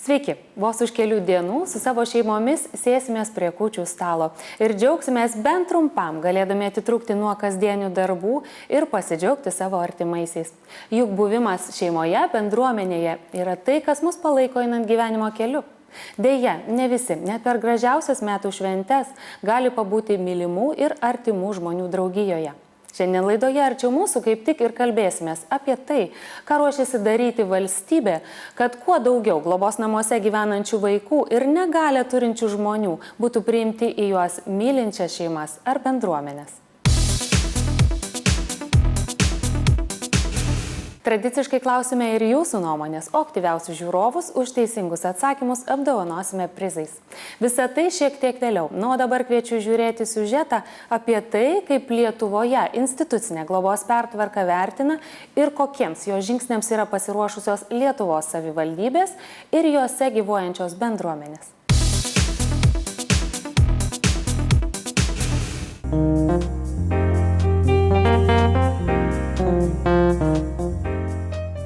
Sveiki, vos už kelių dienų su savo šeimomis sėsimės prie kūčių stalo ir džiaugsimės bent trumpam, galėdami atitrūkti nuo kasdienių darbų ir pasidžiaugti savo artimaisiais. Juk buvimas šeimoje, bendruomenėje yra tai, kas mus palaiko einant gyvenimo keliu. Deja, ne visi, net per gražiausias metų šventes, gali pabūti mylimų ir artimų žmonių draugijoje. Šiandien laidoje arčiau mūsų kaip tik ir kalbėsimės apie tai, ką ruošiasi daryti valstybė, kad kuo daugiau globos namuose gyvenančių vaikų ir negalią turinčių žmonių būtų priimti į juos mylinčias šeimas ar bendruomenės. Tradiciškai klausime ir jūsų nuomonės, o aktyviausius žiūrovus už teisingus atsakymus apdovanosime prizais. Visa tai šiek tiek vėliau. O dabar kviečiu žiūrėti siužetą apie tai, kaip Lietuvoje institucinė globos pertvarka vertina ir kokiems jo žingsniams yra pasiruošusios Lietuvos savivaldybės ir juose gyvuojančios bendruomenės.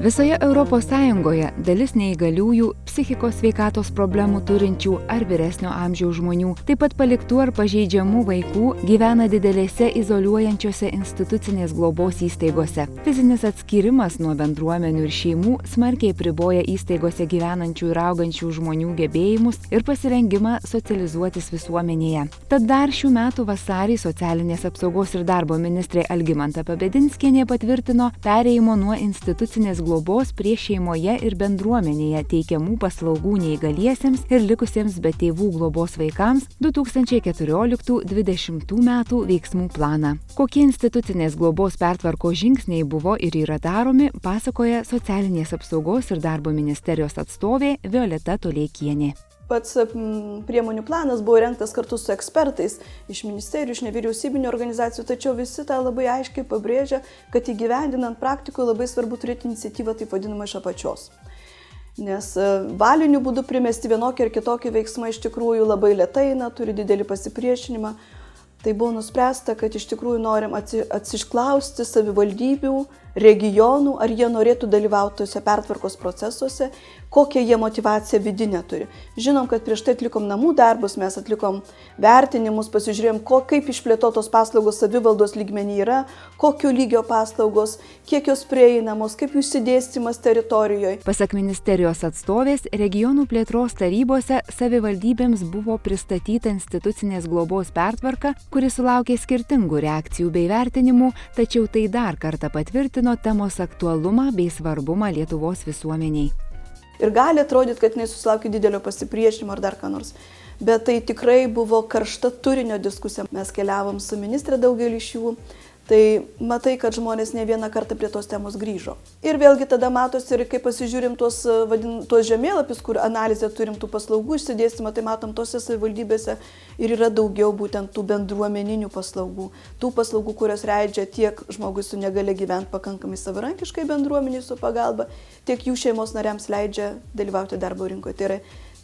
Visoje Europos Sąjungoje dalis neįgaliųjų, psichikos sveikatos problemų turinčių ar vyresnio amžiaus žmonių, taip pat paliktų ar pažeidžiamų vaikų gyvena didelėse izoliuojančiose institucinės globos įstaigose. Fizinis atskyrimas nuo bendruomenių ir šeimų smarkiai priboja įstaigose gyvenančių ir augančių žmonių gebėjimus ir pasirengimą socializuotis visuomenėje. Tad dar šių metų vasarį socialinės apsaugos ir darbo ministrė Algimanta Pabedinskienė patvirtino perėjimo nuo institucinės globos prie šeimoje ir bendruomenėje teikiamų paslaugų neįgaliesiems ir likusiems be tėvų globos vaikams 2014-2020 metų veiksmų planą. Kokie institucinės globos pertvarkos žingsniai buvo ir yra daromi, pasakoja socialinės apsaugos ir darbo ministerijos atstovė Violeta Toleikienė. Pats priemonių planas buvo rengtas kartu su ekspertais iš ministerijų, iš nevyriausybinių organizacijų, tačiau visi tą labai aiškiai pabrėžia, kad įgyvendinant praktikoje labai svarbu turėti iniciatyvą taip vadinamą iš apačios. Nes valiniu būdu primesti vienokį ir kitokį veiksmą iš tikrųjų labai lėtai eina, turi didelį pasipriešinimą. Tai buvo nuspręsta, kad iš tikrųjų norim atsiklausti savivaldybių, regionų, ar jie norėtų dalyvauti tose pertvarkos procesuose, kokią jie motyvaciją vidinę turi. Žinom, kad prieš tai atlikom namų darbus, mes atlikom vertinimus, pasižiūrėjom, kaip išplėtotos paslaugos savivaldos lygmenį yra, kokio lygio paslaugos, kiek jos prieinamos, kaip jų išsidėstymas teritorijoje. Pasak ministerijos atstovės, regionų plėtros tarybose savivaldybėms buvo pristatyta institucinės globos pertvarka, kuri sulaukė skirtingų reakcijų bei vertinimų, tačiau tai dar kartą patvirtino temos aktualumą bei svarbumą Lietuvos visuomeniai. Ir gali atrodyti, kad nesusilaukė didelio pasipriešinimo ar dar ką nors. Bet tai tikrai buvo karšta turinio diskusija. Mes keliavom su ministre daugelį iš jų. Tai matai, kad žmonės ne vieną kartą prie tos temos grįžo. Ir vėlgi tada matosi, ir kai pasižiūrim tuos žemėlapius, kur analizę turim tų paslaugų išsidėstymą, tai matom tose savivaldybėse ir yra daugiau būtent tų bendruomeninių paslaugų. Tų paslaugų, kurios leidžia tiek žmogui su negalia gyventi pakankamai savarankiškai bendruomeniai su pagalba, tiek jų šeimos nariams leidžia dalyvauti darbo rinkoje. Tai yra,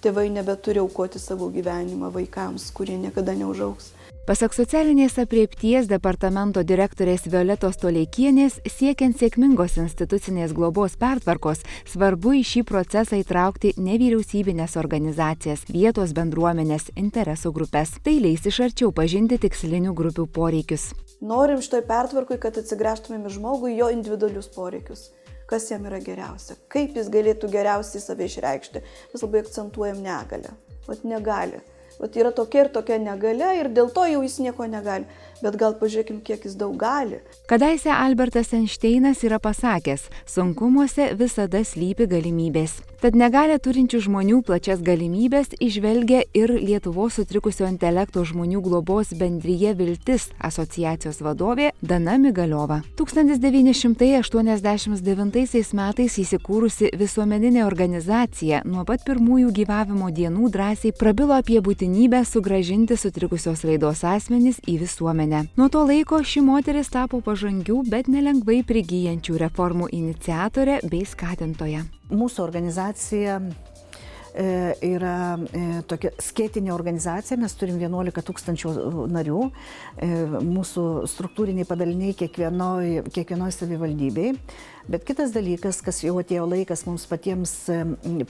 tėvai nebeturi aukoti savo gyvenimą vaikams, kurie niekada neužaugs. Pasak socialinės apriepties departamento direktorės Violetos Toleikienės, siekiant sėkmingos institucinės globos pertvarkos, svarbu į šį procesą įtraukti nevyriausybinės organizacijas, vietos bendruomenės, interesų grupės. Tai leis iš arčiau pažinti tikslinių grupių poreikius. Norim šitoj pertvarkoj, kad atsigręžtumėm į žmogų, jo individualius poreikius. Kas jam yra geriausia, kaip jis galėtų geriausiai save išreikšti. Mes labai akcentuojam negalę. Negali. Yra tokia ir tokia negalia ir dėl to jau jis nieko negali. Bet gal pažiūrėkim, kiek jis daug gali. Kadaise Albertas Einšteinas yra pasakęs, sunkumuose visada slypi galimybės. Tad negalę turinčių žmonių plačias galimybės įžvelgia ir Lietuvos sutrikusio intelekto žmonių globos bendrija Viltis asociacijos vadovė Dana Migaliova. 1989 metais įsikūrusi visuomeninė organizacija nuo pat pirmųjų gyvavimo dienų drąsiai prabilo apie būtinybę sugrąžinti sutrikusios raidos asmenis į visuomenę. Nuo to laiko ši moteris tapo pažangių, bet nelengvai prigyjančių reformų iniciatorė bei skatintoja. Mūsų organizacija yra tokia skėtinė organizacija, mes turim 11 000 narių, mūsų struktūriniai padaliniai kiekvienoj savivaldybėj. Bet kitas dalykas, kas jau atėjo laikas mums patiems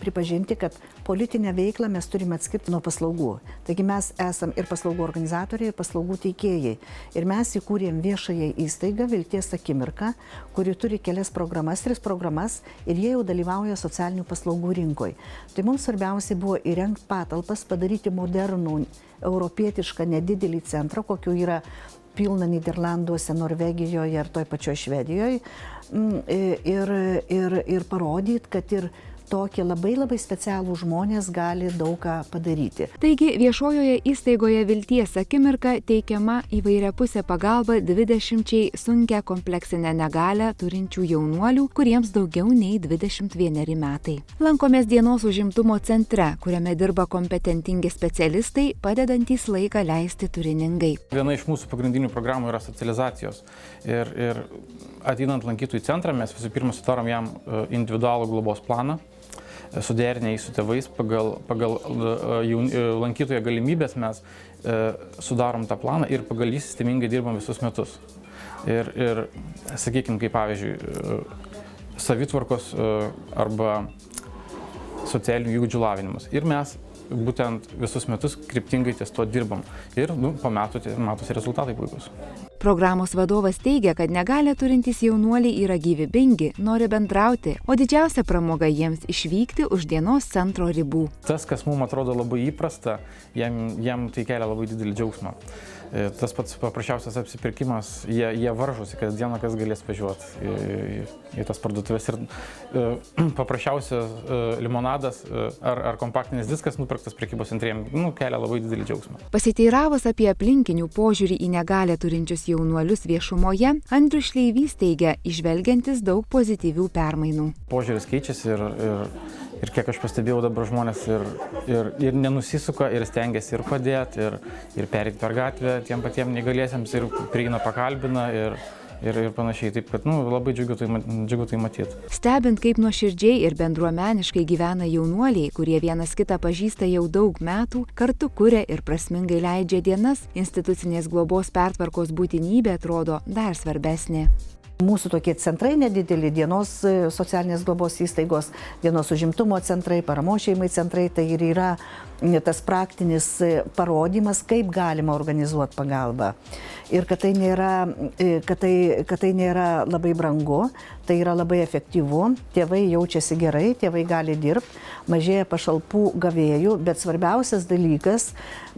pripažinti, kad politinę veiklą mes turime atskirti nuo paslaugų. Taigi mes esam ir paslaugų organizatoriai, ir paslaugų teikėjai. Ir mes įkūrėm viešąją įstaigą Vilties akimirka, kuri turi kelias programas, 3 programas, ir jie jau dalyvauja socialinių paslaugų rinkoje. Tai mums svarbiausia buvo įrengti patalpas, padaryti modernų, europietišką nedidelį centrą, kokiu yra pilna Niderlanduose, Norvegijoje ir toj pačioj Švedijoje, ir parodyti, kad ir tokie labai specialų žmonės gali daug ką padaryti. Taigi viešojoje įstaigoje Vilties akimirka teikiama įvairiapusė pagalba 20 sunkią kompleksinę negalią turinčių jaunuolių, kuriems daugiau nei 21 metai. Lankomės dienos užimtumo centre, kuriame dirba kompetentingi specialistai, padedantys laiką leisti turiningai. Viena iš mūsų pagrindinių programų yra socializacijos. Ir ateinant lankytojų į centrą, mes visų pirma sudarom jam individualų globos planą, suderinę jį su tėvais, pagal lankytojo galimybės mes sudarom tą planą ir pagal jį sistemingai dirbam visus metus. Ir sakykime, kaip pavyzdžiui, savitvarkos arba socialinių įgūdžių lavinimas. Ir mes būtent visus metus kryptingai ties tuo dirbam. Ir po metų matosi rezultatai puikus. Programos vadovas teigia, kad negalią turintys jaunuoliai yra gyvybingi, nori bendrauti, o didžiausia pramoga jiems išvykti už dienos centro ribų. Tas, kas mums atrodo labai įprasta, jam tai kelia labai didelį džiaugsmą. Tas pats paprasčiausias apsipirkimas, jie varžosi, kad dieną kas galės važiuoti į tas parduotuvės. Ir paprasčiausias limonadas ar kompaktinis diskas nupirktas prekybos centrėm kelia labai didelį džiaugsmą. Pasiteiravus apie aplinkinių požiūrį į negalią turinčius jaunuolius viešumoje, Andrius Šleivys teigia, įžvelgiantis daug pozityvių permainų. Požiūris keičiasi ir kiek aš pastebėjau, dabar žmonės ir nenusisuka, ir stengiasi ir padėti, ir pereiti per gatvę tiem patiem neįgaliesiems, ir prieina pakalbina, ir panašiai. Taip, kad labai džiugu tai matyti. Stebint, kaip nuoširdžiai ir bendruomeniškai gyvena jaunuoliai, kurie vienas kitą pažįsta jau daug metų, kartu kuria ir prasmingai leidžia dienas, institucinės globos pertvarkos būtinybė atrodo dar svarbesnė. Mūsų tokie centrai nedideli, dienos socialinės globos įstaigos, dienos užimtumo centrai, paramos šeimai centrai, tai ir yra tas praktinis parodymas, kaip galima organizuoti pagalbą. Ir kad tai nėra labai brangu, tai yra labai efektyvu, tėvai jaučiasi gerai, tėvai gali dirbti, mažėja pašalpų gavėjų, bet svarbiausias dalykas,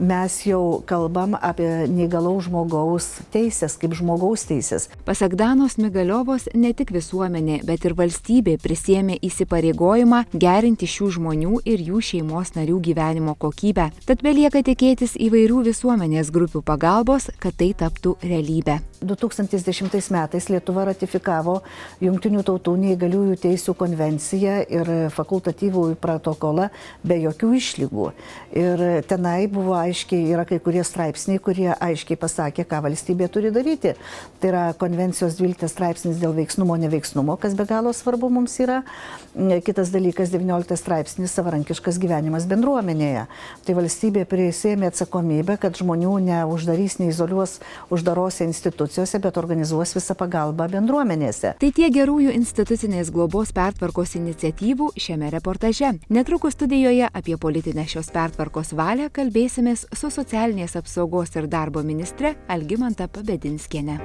mes jau kalbam apie neįgalaus žmogaus teisės, kaip žmogaus teisės. Pasak Danos Migaliovos, ne tik visuomenė, bet ir valstybė prisiėmė įsipareigojimą gerinti šių žmonių ir jų šeimos narių gyvenimo kokybę. Tad belieka tikėtis įvairių visuomenės grupių pagalbos, kad tai taptų realybė. 2010 metais Lietuva ratifikavo Jungtinių tautų neįgaliųjų teisių konvenciją ir fakultatyvų protokolą be jokių išlygų. Ir tenai buvo aiškiai, yra kai kurie straipsniai, kurie aiškiai pasakė, ką valstybė turi daryti. Tai yra konvencijos 12 straipsnis dėl veiksnumo, neveiksnumo, kas be galo svarbu mums yra. Kitas dalykas 19 straipsnis savarankiškas gyvenimas bendruomenėje. Tai valstybė prisėmė atsakomybę, kad žmonių neuždarys, neizoliuos uždarose institucijose, bet organizuos visą pagalbą bendruomenėse. Tai tiek gerųjų institucinės globos pertvarkos iniciatyvų šiame reportaže. Netrukus studijoje apie politinę šios pertvarkos valią kalbėsimės su socialinės apsaugos ir darbo ministre Algimanta Pabedinskiene.